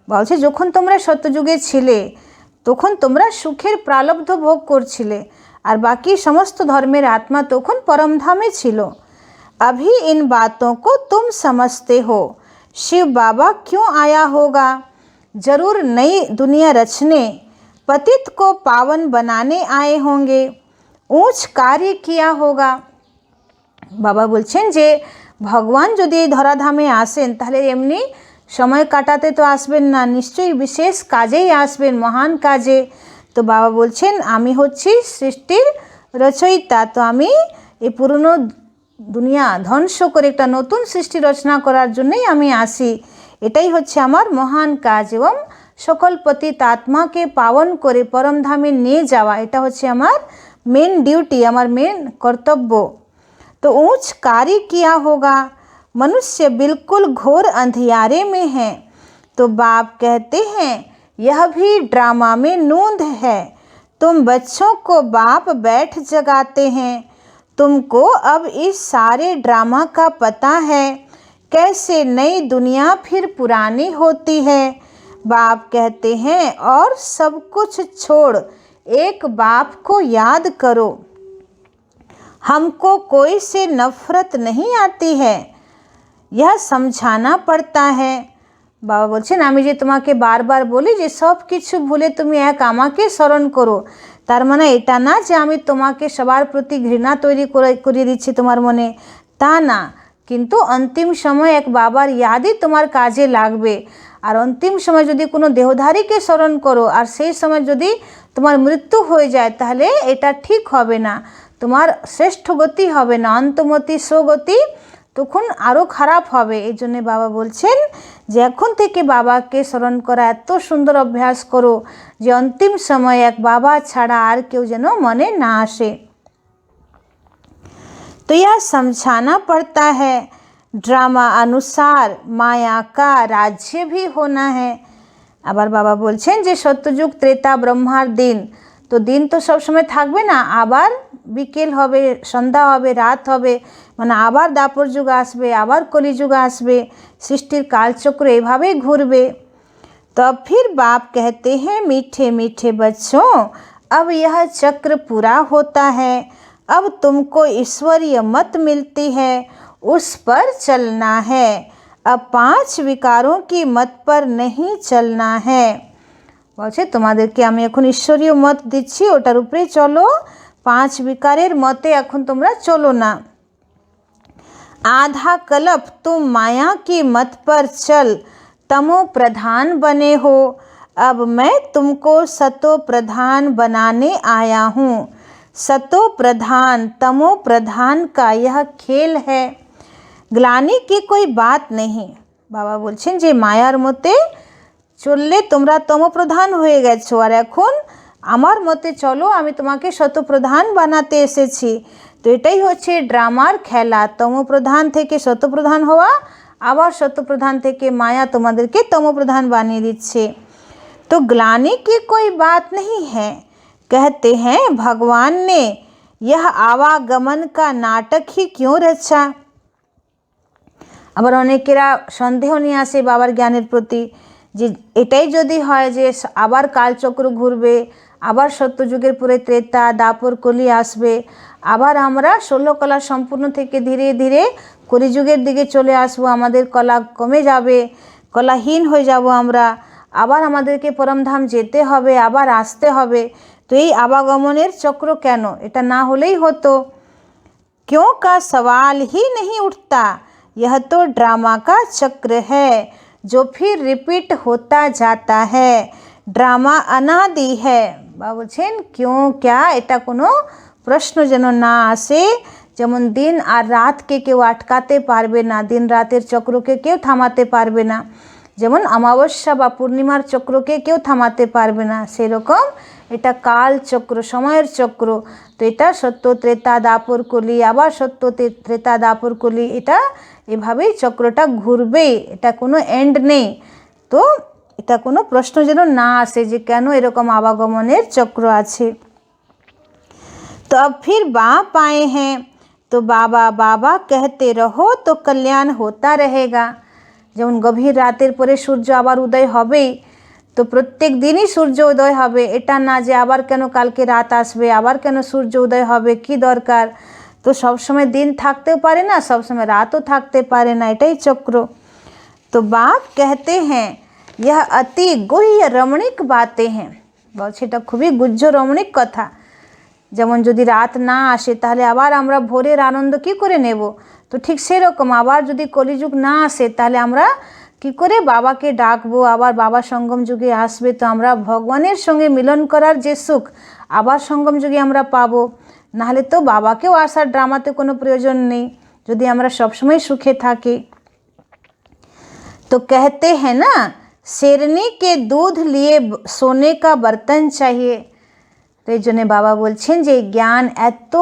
বলছে যখন তোমরা সত্যযুগে ছিলে তখন তোমরা সুখের প্রালব্ধ ভোগ করছিলে, আর বাকি সমস্ত ধর্মের আত্মা তখন পরমধামে ছিল। अभी इन बातों को तुम समझते हो। शिव बाबा क्यों आया होगा? जरूर नई दुनिया रचने, पतित को पावन बनाने आए होंगे, ऊंच कार्य किया होगा। বাবা বলছেন যে ভগবান যদি এই ধরাধামে আসেন তাহলে এমনি সময় কাটাতে তো আসবেন না, নিশ্চয়ই বিশেষ কাজেই আসবেন, মহান কাজে। তো বাবা বলছেন আমি হচ্ছি সৃষ্টির রচয়িতা, তো আমি এই পুরনো দুনিয়া ধ্বংস করে একটা নতুন সৃষ্টি রচনা করার জন্যই আমি আসি। এটাই হচ্ছে আমার মহান কাজ, এবং সকল পতিত আত্মাকে পাবন করে পরমধামে নিয়ে যাওয়া, এটা হচ্ছে আমার মেন ডিউটি, আমার মেন কর্তব্য। तो ऊंच कार्य किया होगा, मनुष्य बिल्कुल घोर अंधियारे में है। तो बाप कहते हैं यह भी ड्रामा में नूंद है, तुम बच्चों को बाप बैठ जगाते हैं। तुमको अब इस सारे ड्रामा का पता है, कैसे नई दुनिया फिर पुरानी होती है। बाप कहते हैं और सब कुछ छोड़ एक बाप को याद करो। हमको कोई से नफरत नहीं आती है, यह समझाना पड़ता है। বাবা বলছেন আমি যে তোমাকে বারবার বলি যে সব কিছু ভুলে তুমি এক আমাকে স্মরণ করো, তার মানে এটা না যে আমি তোমাকে সবার প্রতি ঘৃণা তৈরি করিয়ে দিচ্ছি তোমার মনে, তা না, কিন্তু অন্তিম সময় এক বাবার ইয়াদই তোমার কাজে লাগবে। আর অন্তিম সময় যদি কোনো দেহধারীকে স্মরণ করো আর সেই সময় যদি তোমার মৃত্যু হয়ে যায় তাহলে এটা ঠিক হবে না, তোমার শ্রেষ্ঠ গতি হবে না, অন্তমতি স্বগতি তখন আরও খারাপ হবে। এই জন্যে বাবা বলছেন যে এখন থেকে বাবাকে স্মরণ করা এত সুন্দর অভ্যাস করো যে অন্তিম সময় এক বাবা ছাড়া আর কেউ যেন মনে না আসে। तो यह समझाना पड़ता है ड्रामा अनुसार माया का राज्य भी होना है। আবার বাবা বলছেন যে সত্যযুগ ত্রেতা ব্রহ্মার দিন, তো দিন তো সবসময় থাকবে না, আবার বিকেল হবে, সন্ধ্যা হবে, রাত হবে, মানে আবার দাপর যুগ আসবে, আবার কলিযুগ আসবে, সৃষ্টির কালচক্র এভাবেই ঘুরবে। तब फिर बाप कहते हैं मीठे मीठे बच्चों अब यह चक्र पूरा होता है, अब तुमको ईश्वरीय मत मिलती है, उस पर चलना है, अब 5 विकारों की मत पर नहीं चलना है। বলছে তোমাদেরকে আমি এখন ঈশ্বরীয় মত দিচ্ছি, ওটার উপরে চলো, 5 বিকারের মতে এখন তোমরা চলো না। आधा कल्प तुम माया की मत पर चल तमो प्रधान बने हो, अब मैं तुमको सतो प्रधान बनाने आया हूँ। सतो प्रधान तमो प्रधान का यह खेल है, ग्लानि की कोई बात नहीं। বাবা বলছেন যে মায়ার মতে চললে তোমরা তমপ্রধান হয়ে গেছো, আর এখন আমার মতে চলো, আমি তোমাকে শতপ্রধান বানাতে এসেছি। তো এটাই হচ্ছে ড্রামার খেলা, তমপ্রধান থেকে শতপ্রধান হওয়া, আবার শতপ্রধান থেকে মায়া তোমাদেরকে তমপ্রধান বানিয়ে দিচ্ছে। तो ग्लानि की कोई बात नहीं है, कहते हैं भगवान ने यह आवागमन का नाटक ही क्यों रचा। আবার অনেকেরা সন্দেহ নিয়ে আসে বাবার জ্ঞানের প্রতি, যে এটাই যদি হয় যে আবার কালচক্র ঘুরবে, আবার সত্যযুগের পরে ত্রেতা দাপর কলি আসবে, আবার আমরা 16 কলা সম্পূর্ণ থেকে ধীরে ধীরে কলিযুগের দিকে চলে আসবো, আমাদের কলা কমে যাবে, কলাহীন হয়ে যাব আমরা, আবার আমাদেরকে পরমধাম যেতে হবে, আবার আসতে হবে। তো এই আবাগমনের চক্র কেন? এটা না হলেই হতো। क्यों का सवाल ही नहीं उठता, यह तो ड्रामा का चक्र है जो फिर रिपीट होता जाता है, ड्रामा अनादि है। বাবা বলছেন क्यों क्या, এটা কোনো প্রশ্ন যেন না আসে। যেমন দিন আর রাতকে কেউ আটকাতে পারবে না, দিন রাতের চক্রকে কেউ থামাতে পারবে না, যেমন অমাবস্যা বা পূর্ণিমার চক্রকে কেউ থামাতে পারবে না, সেরকম এটা কাল চক্র, সময়ের চক্র। তো এটা সত্য ত্রেতা দাপর কলি, আবার সত্য ত্রেতা দাপর কলি, এটা এভাবেই চক্রটা ঘুরবেই, এটা কোনো এন্ড নেই। তো এটা কোনো প্রশ্ন যেন না আসে যে কেন এরকম আবাগমনের চক্র আছে। तो अब फिर बाप आए हैं, तो बाबा बाबा कहते रहो तो कल्याण होता रहेगा। যেমন গভীর রাতের পরে সূর্য আবার উদয় হবেই, তো প্রত্যেক দিনই সূর্য উদয় হবে, এটা না যে আবার কেন কালকে রাত আসবে, আবার কেন সূর্য উদয় হবে, কি দরকার। তো সবসময় দিন থাকতেও পারে না, সবসময় রাতও থাকতে পারে না, এটাই চক্র। তো বাপ कहते हैं यह अति गुह्य रमणीक बातें हैं, বলছে এটা খুবই গুহ্য রমণীক কথা। যেমন যদি রাত না আসে তাহলে আবার আমরা ভোরের আনন্দ কি করে নেব, তো ঠিক সেরকম আবার যদি কলিযুগ না আসে তাহলে আমরা কি করে বাবাকে ডাকবো, আবার বাবা সঙ্গম যুগে আসবে, তো আমরা ভগবানের সঙ্গে মিলন করার যে সুখ আবার সঙ্গম যুগে আমরা পাবো। নাহলে তো বাবাকেও আসার ড্রামাতে কোনো প্রয়োজন নেই যদি আমরা সবসময় সুখে থাকি। तो कहते हैं ना शेरनी के दूध लिए सोने का बर्तन चाहिए। তো এই জন্যে বাবা বলছেন যে জ্ঞান এত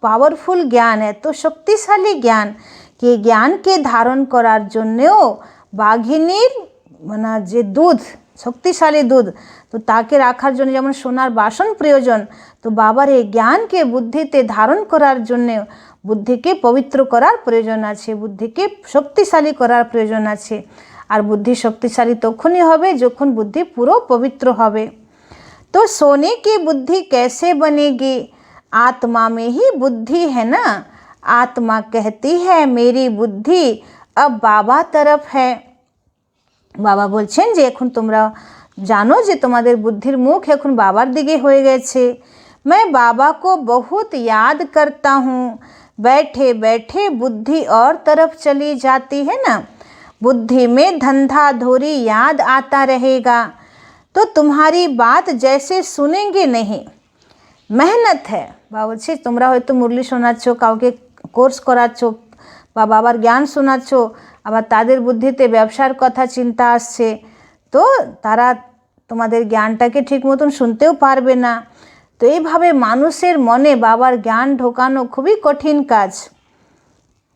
পাওয়ারফুল জ্ঞান, এত শক্তিশালী জ্ঞান, কি জ্ঞানকে ধারণ করার জন্যেও বাঘিনীর মানে যে দুধ, শক্তিশালী দুধ, তো তাকে রাখার জন্য যেমন সোনার বাসন প্রয়োজন, তো বাবার এই জ্ঞানকে বুদ্ধিতে ধারণ করার জন্যে বুদ্ধিকে পবিত্র করার প্রয়োজন আছে, বুদ্ধিকে শক্তিশালী করার প্রয়োজন আছে। আর বুদ্ধি শক্তিশালী তখনই হবে যখন বুদ্ধি পুরো পবিত্র হবে। तो सोने की बुद्धि कैसे बनेगी, आत्मा में ही बुद्धि है ना, आत्मा कहती है मेरी बुद्धि अब बाबा तरफ है। বাবা বলছেন যে এখন তোমরা জানো যে তোমাদের বুদ্ধির মুখ এখন বাবার দিকে হয়ে গেছে। मैं बाबा को बहुत याद करता हूँ, बैठे बैठे बुद्धि और तरफ चली जाती है ना, बुद्धि में धंधा धोरी याद आता रहेगा, तो तुम्हारी बात जैसे सुनेंगे नहीं। मेहनत है, বাবা বলছে তোমরা হয়তো মুরলি শোনাচ্ছ, কাউকে কোর্স করাচ্ছ, বা বাবার জ্ঞান শোনাচ্ছ, আবার তাদের বুদ্ধিতে ব্যবসার কথা চিন্তা আসছে, তো তারা তোমাদের জ্ঞানটাকে ঠিক মতন শুনতেও পারবে না। তো এইভাবে মানুষের মনে বাবার জ্ঞান ঢোকানো খুবই কঠিন কাজ,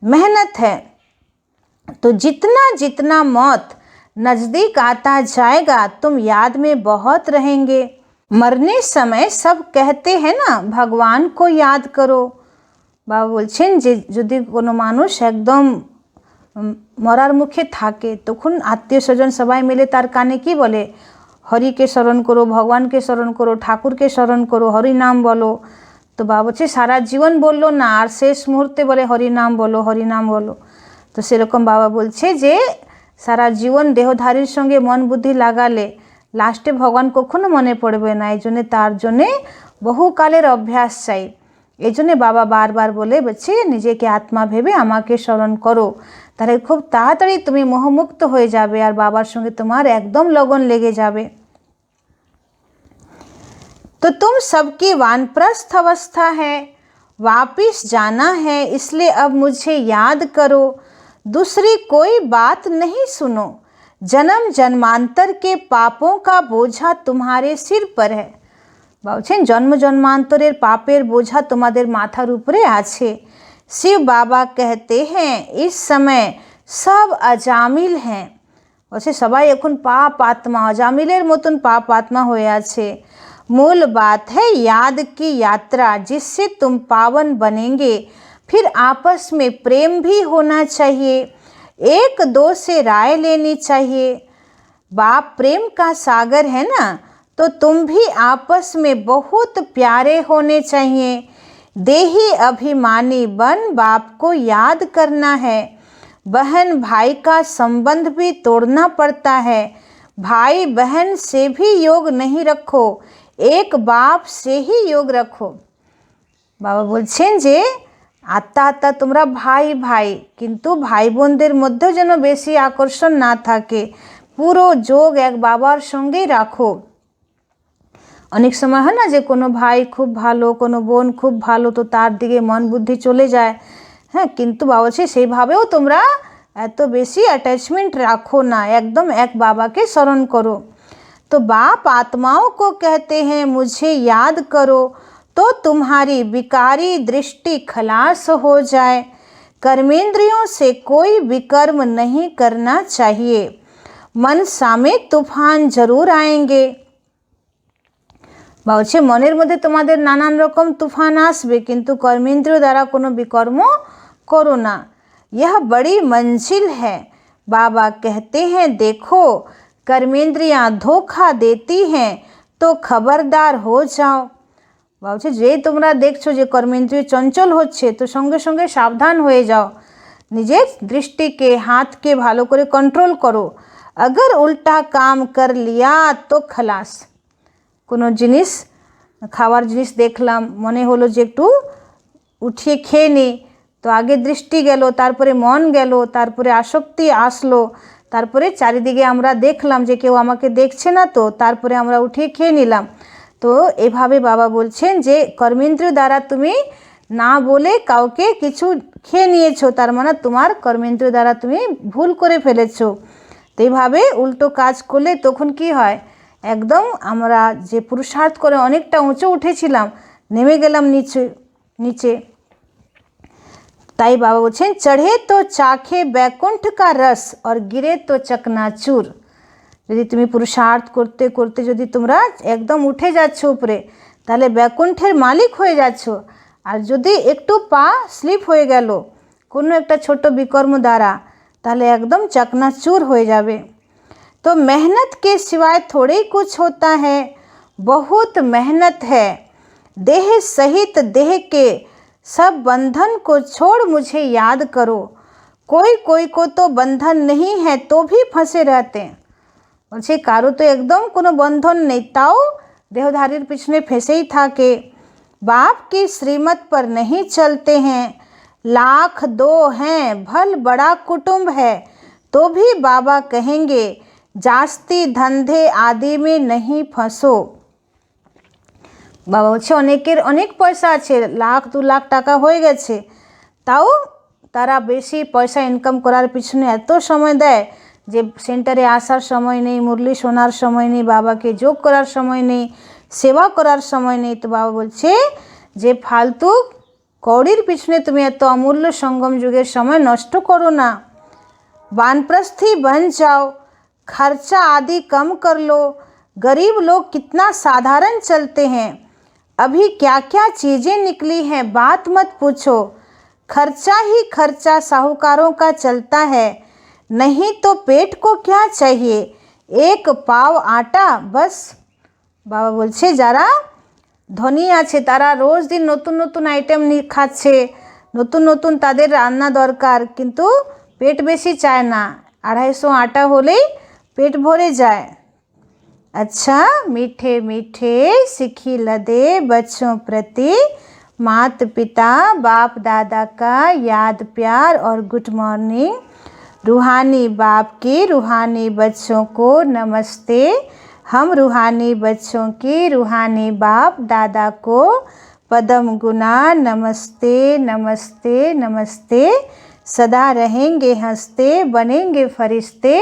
मेहनत है। तो जितना जितना मौत नज़दीक आता जाएगा तुम याद में बहुत रहेंगे। मरने समय सब कहते हैं ना भगवान को याद करो। বাবা বলছেন যে যদি কোনো মানুষ একদম মরার মুখে থাকে তখন আত্মীয় স্বজন সবাই মিলে তার কানে কি বলে, হরিকে স্মরণ করো, ভগবানকে স্মরণ করো, ঠাকুরকে স্মরণ করো, হরি নাম বলো। তো বাবা বলছে সারা জীবন বললো না, আর শেষ মুহূর্তে বলে হরি নাম বলো, হরি নাম বলো। তো সেরকম বাবা বলছে যে সারা জীবন দেহধারীর সঙ্গে মন বুদ্ধি লাগালে লাস্টে ভগবান কখনো মনে পড়বে না। এই জন্যে তার জন্যে বহুকালের অভ্যাস চাই। এই জন্যে বাবা বারবার বলছে নিজেকে আত্মা ভেবে আমাকে স্মরণ করো, তাহলে খুব তাড়াতাড়ি তুমি মোহমুক্ত হয়ে যাবে আর বাবার সঙ্গে তোমার একদম লগন লেগে যাবে। तो तुम सबकी वानप्रस्थ अवस्था है, वापिस जाना है, इसलिए अब मुझे याद करो, दूसरी कोई बात नहीं सुनो, जन्म जन्मांतर के पापों का बोझा तुम्हारे सिर पर है। বলছেন জন্ম জন্মান্তরের পাপের বোঝা তোমাদের মাথার উপরে আছে। শিব বাবা कहते हैं इस समय सब अजामिल हैं। বলছে সবাই এখন পাপ আত্মা, অজামিলের মতন পাপ আত্মা হয়ে আছে। मूल बात है याद की यात्रा जिससे तुम पावन बनेंगे। फिर आपस में प्रेम भी होना चाहिए, एक दो से राय लेनी चाहिए। बाप प्रेम का सागर है ना, तो तुम भी आपस में बहुत प्यारे होने चाहिए। देही अभिमानी बन बाप को याद करना है। बहन भाई का संबंध भी तोड़ना पड़ता है। भाई बहन से भी योग नहीं रखो, एक बाप से ही योग रखो। বাবা বলছেন যে আত্মা আত্মা তোমরা ভাই ভাই, কিন্তু ভাই বোনদের মধ্যেও যেন বেশি আকর্ষণ না থাকে, পুরো যোগ এক বাবার সঙ্গেই রাখো। অনেক সময় হয় না যে কোনো ভাই খুব ভালো, কোনো বোন খুব ভালো, তো তার দিকে মন বুদ্ধি চলে যায়। হ্যাঁ, কিন্তু বাবা বলছে সেইভাবেও তোমরা এত বেশি অ্যাটাচমেন্ট রাখো না, একদম এক বাবাকে স্মরণ করো। तो बाप आत्माओं को कहते हैं मुझे याद करो, तो तुम्हारी विकारी दृष्टि खलास हो जाए। कर्मेंद्रियों से कोई विकर्म नहीं करना चाहिए, मन सामे तूफान जरूर आएंगे। বলছে মনের মধ্যে তোমাদের নানান রকম তুফান আসবে, কিন্তু কর্মেন্দ্রিয় দ্বারা কোনো বিকর্ম করো না। यह बड़ी मंजिल है। बाबा कहते हैं देखो कर्मेंद्रियाँ धोखा देती हैं तो खबरदार हो जाओ। বলছে যে তোমরা দেখছো যে কর্মেন্দ্রিয় চঞ্চল হচ্ছে, তো সঙ্গে সঙ্গে সাবধান হয়ে যাও, নিজের দৃষ্টিকে হাতকে ভালো করে কন্ট্রোল করো। अगर उल्टा काम कर लिया तो खलास। কোনো জিনিস খাওয়ার জিনিস দেখলাম, মনে হলো যে একটু উঠিয়ে খেয়ে নিই, তো আগে দৃষ্টি গেল, তারপরে মন গেল, তারপরে আসক্তি আসলো, তারপরে চারিদিকে আমরা দেখলাম যে কেউ আমাকে দেখছে না, তো তারপরে আমরা উঠিয়ে খেয়ে নিলাম। তো এভাবে বাবা বলছেন যে কর্মেন্দ্রিয় দ্বারা তুমি না বলে কাউকে কিছু খেয়ে নিয়েছো, তার মানে তোমার কর্মেন্দ্রিয় দ্বারা তুমি ভুল করে ফেলেছো। তো এইভাবে উল্টো কাজ করলে তখন কি হয়, একদম আমরা যে পুরুষার্থ করে অনেকটা উঁচু উঠেছিলাম নেমে গেলাম নিচে নিচে। তাই বাবা বলছেন চढ़े तो चाखे बैकुंठ का रस और गिरे तो चकनाचूर। যদি তুমি পুরুষার্থ করতে করতে যদি তোমরা একদম উঠে যাচ্ছ উপরে, তাহলে बैकुंठের মালিক হয়ে যাচ্ছ। আর যদি একটু পা স্লিপ হয়ে গেল কোনো একটা ছোট বিকর্ম দ্বারা, তাহলে একদম চকনাচুর হয়ে যাবে। तो मेहनत के सिवाय थोड़े ही कुछ होता है, बहुत मेहनत है। देह सहित देह के सब बंधन को छोड़ मुझे याद करो। कोई कोई को तो बंधन नहीं है तो भी फंसे रहते हैं। বলছে কারো তো একদম কোনো বন্ধন নেই, তাও দেহধারীর পিছনে ফেসেই থাকে। बाप की श्रीमत पर नहीं चलते हैं, लाख दो हैं भल बड़ा कुटुंब है, तो भी बाबा कहेंगे जास्ती धंधे आदि में नहीं फंसो। বাবা বলছে অনেকের অনেক পয়সা আছে, লাখ 2 লাখ টাকা হয়ে গেছে, তাও তারা বেশি পয়সা ইনকাম করার পিছনে এত সময় দেয় যে সেন্টারে আসার সময় নেই, মুরলি শোনার সময় নেই, বাবাকে যোগ করার সময় নেই, সেবা করার সময় নেই। তো বাবা বলছে যে ফালতু কৌড়ির পিছনে তুমি এত অমূল্য সঙ্গম যুগের সময় নষ্ট করো না। वानप्रस्थी बन जाओ, खर्चा आदि कम कर लो। गरीब लोग कितना साधारण चलते हैं, अभी क्या क्या चीज़ें निकली हैं बात मत पूछो। खर्चा ही खर्चा साहूकारों का चलता है, नहीं तो पेट को क्या चाहिए, एक पाव आटा बस। बाबा बोलছে যারা ধনী আছে তারা রোজ দিন নতুন নতুন আইটেম খাচ্ছে, নতুন নতুন তাদের রান্না দরকার, কিন্তু পেট বেশি চায় না। 250 आटा হলেই पेट भरे जाए। अच्छा मीठे मीठे सिखी लदे बच्चों प्रति माता पिता बाप दादा का याद प्यार और गुड मॉर्निंग। रूहानी बाप की रूहानी बच्चों को नमस्ते। हम रूहानी बच्चों की रूहानी बाप दादा को पदम गुना नमस्ते नमस्ते नमस्ते। सदा रहेंगे हंसते, बनेंगे फरिश्ते,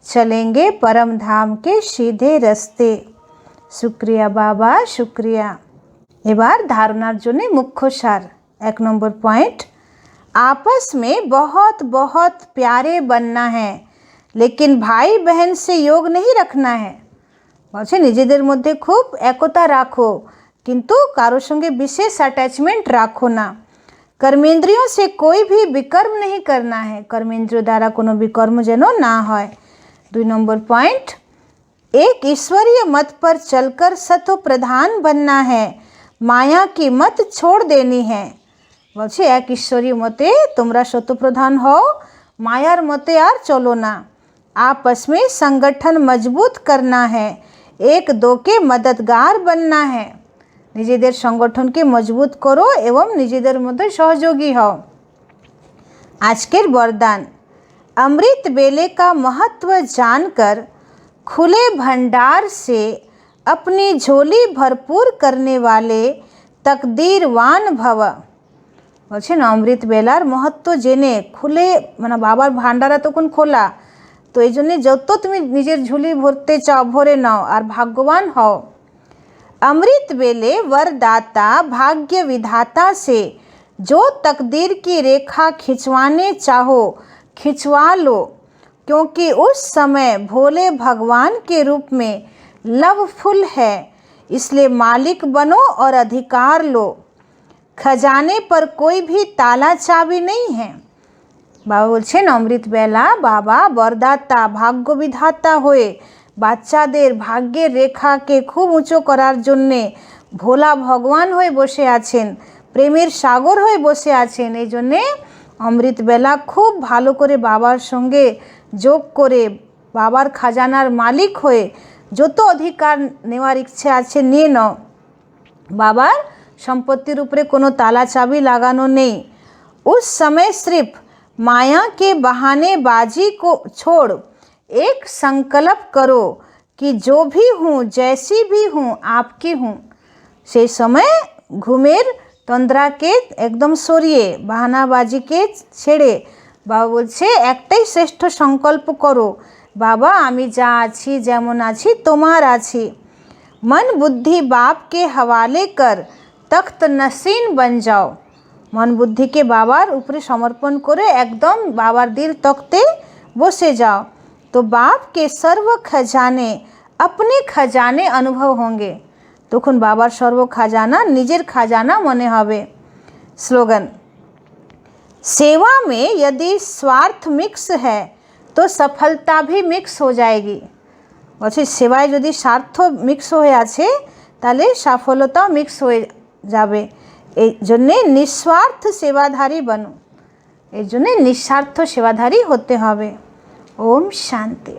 चलेंगे परम धाम के सीधे रास्ते। शुक्रिया बाबा शुक्रिया। এবার ধারণার জন্য মুখ্য সার। 1 নম্বর পয়েন্ট, आपस में बहुत बहुत प्यारे बनना है, लेकिन भाई बहन से योग नहीं रखना है। বলছে নিজেদের মধ্যে খুব একতা রাখো, কিন্তু কারোর সঙ্গে বিশেষ অ্যাটাচমেন্ট রাখো না। कर्मेंद्रियों से कोई भी विकर्म नहीं करना है, कर्मेंद्रियों द्वारा कोनो विकर्म जेनो ना होय। 2 नंबर पॉइंट, एक ईश्वरीय मत पर चलकर सतो प्रधान बनना है, माया की मत छोड़ देनी है। বলছে এক ঈশ্বরীয় মতে তোমরা শতপ্রধান হও, মায়ার মতে আর চলো না। आपस में संगठन मजबूत करना है, एक दो के मददगार बनना है। নিজেদের সংগঠনকে মজবুত করো এবং নিজেদের মধ্যে সহযোগী হও। আজকের বরদান, अमृत बेले का महत्व जानकर खुले भंडार से अपनी झोली भरपूर करने वाले तकदीरवान भव। বলছেন অমৃত বেলার মহত্ব জেনে খুলে, মানে বাবার ভান্ডারা তখন খোলা, তো এই জন্যে যত তুমি নিজের ঝুলি ভরতে চাও ভরে নাও আর ভাগ্যবান হও। अमृत बेले वरदाता भाग्य विधाता से जो तकदीर की रेखा खिंचवाने चाहो खिंचवा लो, क्योंकि उस समय भोले भगवान के रूप में लवफुल है, इसलिए मालिक बनो और अधिकार लो। खजाने पर कोई भी ताला चाबी नहीं है। बाबा बोलছেন অমৃত বেলা বাবা বরদাতা ভাগ্য বিধাতা হয়ে বাচ্চাদের ভাগ্যের রেখাকে খুব উঁচু করার জন্যে ভোলা ভগবান হয়ে বসে আছেন, প্রেমের সাগর হয়ে বসে আছেন। এই জন্যে অমৃতবেলা খুব ভালো করে বাবার সঙ্গে যোগ করে বাবার খাজানার মালিক হয়ে যত অধিকার নেওয়ার ইচ্ছে আছে নিয়ে নাও। বাবার সম্পত্তির উপরে কোনো তালা চাবি লাগানো নেই। उस समय सिर्फ माया के बहानेबाजी को छोड़ एक संकल्प करो कि जो भी हूँ जैसी भी हूँ आपकी हूँ। সেই সময় ঘুমের তন্দ্রাকে একদম সরিয়ে বাহানাবাজিকে ছেড়ে বাবা বলছে একটাই শ্রেষ্ঠ সংকল্প করো, বাবা আমি যা আছি যেমন আছি তোমার আছি। मन बुद्धि बाप के हवाले कर तख्त नसीन बन जाओ। मन बुद्धि के बाबार ऊपरे समर्पण करे एकदम बाबार दिल तख्ते बसे जाओ, तो बाप के सर्व खजाने अपने खजाने अनुभव होंगे। তখন বাবার সর্ব খাজানা নিজের খাজানা মনে হবে। স্লোগান, सेवा में यदि स्वार्थ मिक्स है तो सफलता भी मिक्स हो जाएगी। বলছে সেবায় যদি স্বার্থ মিক্স হয়ে আছে তাহলে সফলতাও মিক্স হয়ে যাবে। এই জন্যে নিঃস্বার্থ সেবাধারী বনো, এই জন্যে নিঃস্বার্থ সেবাধারী হতে হবে। ওম শান্তি।